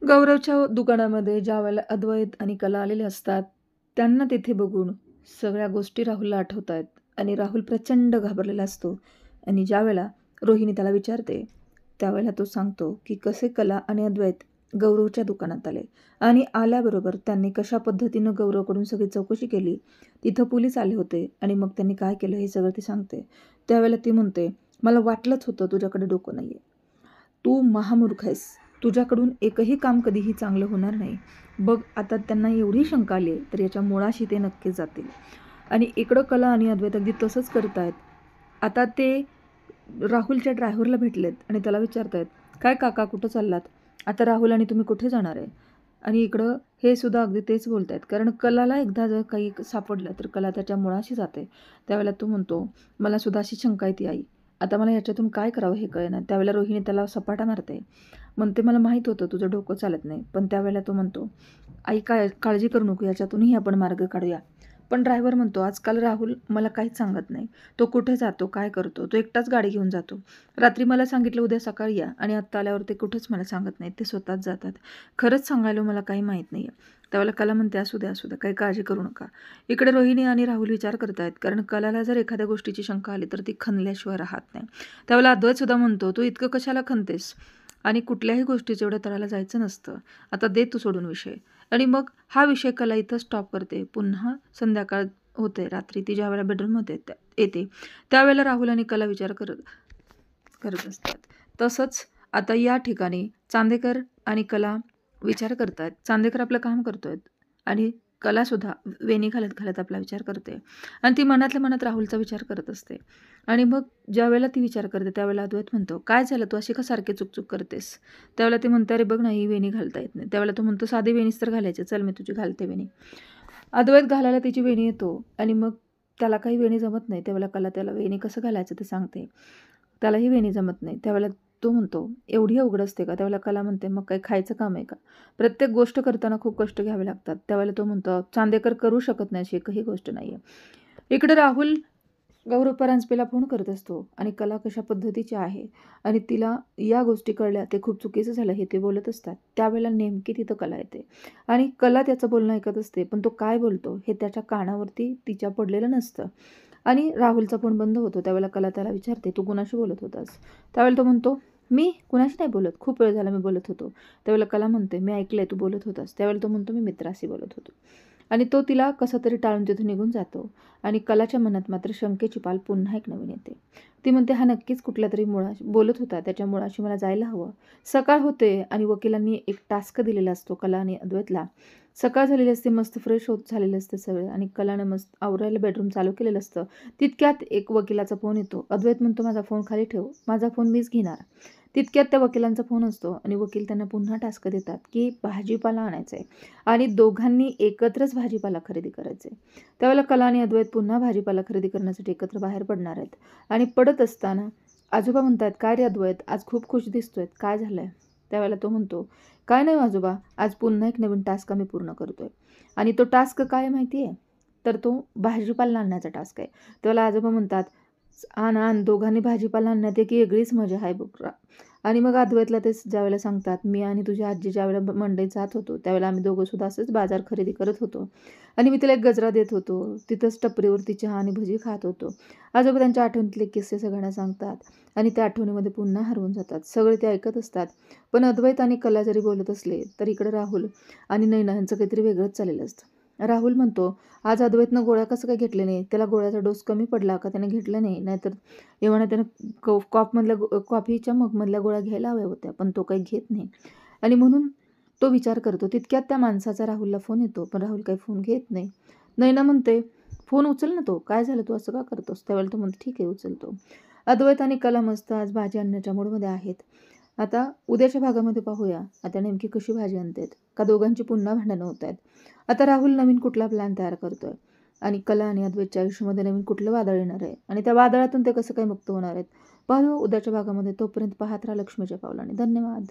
गौरवच्या दुकानामध्ये ज्यावेळेला अद्वैत आणि कला आलेले असतात, त्यांना तिथे बघून सगळ्या गोष्टी राहुलला आठवतायत आणि राहुल प्रचंड घाबरलेला असतो. आणि ज्यावेळेला रोहिणी त्याला विचारते, त्यावेळेला तो सांगतो, की कसे कला आणि अद्वैत गौरवच्या दुकानात आले आणि आल्याबरोबर त्यांनी कशा पद्धतीनं गौरवकडून सगळी चौकशी केली. तिथं पोलीस आले होते आणि मग त्यांनी काय केलं हे सगळं ती सांगते. त्यावेळेला ती म्हणते, "मला वाटलंच होतं तुझ्याकडे डोकं नाहीये. तू महामूर्ख आहेस. तुझ्याकडून एकही काम कधीही चांगलं होणार नाही. बघ आता त्यांना एवढी शंका आली आहे, तर याच्या मुळाशी ते नक्कीच जातील." आणि इकडं कला आणि अद्वैत अगदी तसंच करतायत. आता ते राहुलच्या ड्रायव्हरला भेटलेत आणि त्याला विचारतायत, "काय काका कुठं चाललात? आता राहुल आणि तुम्ही कुठे जाणार आहे?" आणि इकडं हे सुद्धा अगदी तेच बोलतायत. कारण कलाला एकदा जर काही सापडलं, तर कला त्याच्या मुळाशी जाते. त्यावेळेला तो म्हणतो, "मला सुद्धा अशी शंका येते आई. आता मला याच्यातून काय करावं हे कळेना." त्यावेळेला रोहिणी त्याला सपाटा मारते. म्हणते, "मला माहीत होतं तुझं डोकं चालत नाही." पण त्यावेळेला तो म्हणतो, "आई काय काळजी करू नको, याच्यातूनही आपण मार्ग काढूया." पण ड्रायव्हर म्हणतो, "आजकाल राहुल मला काहीच सांगत नाही. तो कुठे जातो, काय करतो, तो एकटाच गाडी घेऊन जातो. रात्री मला सांगितलं उद्या सकाळी या आणि आत्ता आल्यावर ते कुठंच मला सांगत नाहीत. ते स्वतःच जातात. खरंच सांगायला मला काही माहीत नाही आहे." त्यावेळेला कला म्हणते, "असू द्या, असू द्या. काही काळजी करू नका." इकडे रोहिणी आणि राहुल विचार करतायत. कारण कलाला जर एखाद्या गोष्टीची शंका आली, तर ती खणल्याशिवाय राहत नाही. त्यावेळेला अद्वैतसुद्धा म्हणतो, "तू इतकं कशाला खणतेस? आणि कुठल्याही गोष्टीचं एवढं तळाला जायचं नसतं. आता दे तू सोडून विषय." आणि मग हा विषय कला इथं स्टॉप करते. पुन्हा संध्याकाळ होते. रात्री ती ज्यावेळेला बेडरूममध्ये येते, त्यावेळेला राहुल आणि कला विचार करत करत असतात. तसंच आता या ठिकाणी चांदेकर आणि कला विचार करतायत. चांदेकर आपलं काम करतोय आणि कलासुद्धा वेणी घालत घालत आपला विचार करते आणि ती मनातल्या मनात राहुलचा विचार करत असते. आणि मग ज्यावेळेला ती विचार करते, त्यावेळेला अद्वैत म्हणतो, "काय झालं, तू अशी का सारखी चुकचुक करतेस?" त्यावेळेला ती म्हणते, "अरे बघ ना, ही वेणी घालता येत नाही." त्यावेळेला तो म्हणतो, "साधी वेणीच तर घालायची, चल मी तुझी घालते वेणी." अद्वैत घालायला तिची वेणी येतो आणि मग त्याला काही वेणी जमत नाही. त्यावेळेला कला त्याला वेणी कसं घालायचं ते सांगते. त्यालाही वेणी जमत नाही. त्यावेळेला तो म्हणतो, "एवढी अवघड असते का?" त्यावेळेला कला म्हणते, "मग काही खायचं काम आहे का? प्रत्येक गोष्ट करताना खूप कष्ट घ्यावे लागतात." त्यावेळेला तो म्हणतो, "चांदेकर करू शकत नाही अशी एकही गोष्ट नाही आहे." इकडे राहुल गौरव परांजपेला फोन करत असतो आणि कला कशा पद्धतीची आहे आणि तिला या गोष्टी कळल्या ते खूप चुकीचं झालं हे ते बोलत असतात. त्यावेळेला नेमकी तिथं कला येते आणि कला त्याचं बोलणं ऐकत असते. पण तो काय बोलतो हे त्याच्या कानावरती तिच्या पडलेलं नसतं. आणि राहुलचा फोन बंद होतो. त्यावेळेला कला त्याला विचारते, "तू कुणाशी बोलत होतास?" त्यावेळेला तो म्हणतो, "मी कुणाशी नाही बोलत. खूप वेळ झाला मी बोलत होतो." त्यावेळेला कला म्हणते, "मी ऐकलंय तू बोलत होतास." त्यावेळेला तो म्हणतो, "मी मित्राशी बोलत होतो." आणि तो तिला कसं तरी टाळून तिथून निघून जातो. आणि कलाच्या मनात मात्र शंकेची पाल पुन्हा एक नवीन येते. ती म्हणते, "हा नक्कीच कुठल्यातरी मुळाशी बोलत होता. त्याच्या मुळाशी मला जायला हवं." सकाळ होते आणि वकिलांनी एक टास्क दिलेला असतो कला आणि अद्वैतला. सकाळ झालेली असते, मस्त फ्रेश होत झालेले असते सगळे आणि कलानं मस्त आवरायला बेडरूम चालू केलेलं असतं. तितक्यात एक वकिलाचा फोन येतो. अद्वैत म्हणतो, "माझा फोन खाली ठेव. माझा फोन मीच घेणार." तितक्यात त्या वकिलांचा फोन असतो आणि वकील त्यांना पुन्हा टास्क देतात, की भाजीपाला आणायचा आहे आणि दोघांनी एकत्रच भाजीपाला खरेदी करायचा आहे. त्यावेळेला कला आणि अद्वैत पुन्हा भाजीपाला खरेदी करण्यासाठी एकत्र बाहेर पडणार आहेत आणि पडत असताना आजोबा म्हणतात, "काय रे अद्वैत, आज खूप खुश दिसतोय. काय झालंय?" त्यावेळेला तो म्हणतो, "काय नाही आजोबा, आज पुन्हा एक नवीन टास्क आम्ही पूर्ण करतोय." आणि तो टास्क काय आहे माहिती आहे? तर तो भाजीपाला आणण्याचा टास्क आहे. त्यावेळेला आजोबा म्हणतात, "आण, आण. दोघांनी भाजीपाला आणण्यात एक वेगळीच मजा आहे बघ." आणि मग अद्वैतला तेच ज्यावेळेला सांगतात, "मी आणि तुझी आजी ज्यावेळेला मंडईत जात होतो, त्यावेळेला आम्ही दोघं सुद्धा असंच बाजार खरेदी करत होतो आणि मी तिला एक गजरा देत होतो. तिथंच टपरीवरती चहा आणि भजी खात होतो." आजोबा त्यांच्या आठवणीतले किस्से सगळ्यांना सांगतात आणि त्या आठवणीमध्ये पुन्हा हरवून जातात. सगळे ते ऐकत असतात. पण अद्वैत आणि कला जरी बोलत असले, तर इकडे राहुल आणि नैना यांचं काहीतरी वेगळंच चाललेलं असतं. राहुल म्हणतो, "आज अद्वैतनं गोळ्या कसं काय घेतले नाही? त्याला गोळ्याचा डोस कमी पडला का त्याने घेतला नाही? नाहीतर एव्हाना त्यानं कॉफीच्या मगमधल्या गोळ्या घ्यायला हव्या होत्या, पण तो काही घेत नाही." आणि म्हणून तो विचार करतो. तितक्यात त्या माणसाचा राहुलला फोन येतो, पण राहुल काही फोन घेत नाही. नैना म्हणते, "फोन उचल ना तो. काय झालं? तू असं का करतोस?" त्यावेळेला तो म्हणतो, "ठीक आहे, उचलतो." अद्वैत आणि कला मस्त आज भाजी आणण्याच्या मूडमध्ये आहेत. आता उद्याच्या भागामध्ये पाहूया, आता नेमकी कशी भाजी आणतायत, का दोघांची पुन्हा भांडणं होत आहेत. आता राहुल नवीन कुठला प्लॅन तयार करतोय आणि कला आणि अद्वैतच्या आयुष्यामध्ये नवीन कुठलं वादळ येणार आहे आणि त्या वादळातून ते कसं काय मुक्त होणार आहेत. पाहू उद्याच्या भागामध्ये. तोपर्यंत पाहत राहा लक्ष्मीच्या पावलाने. धन्यवाद.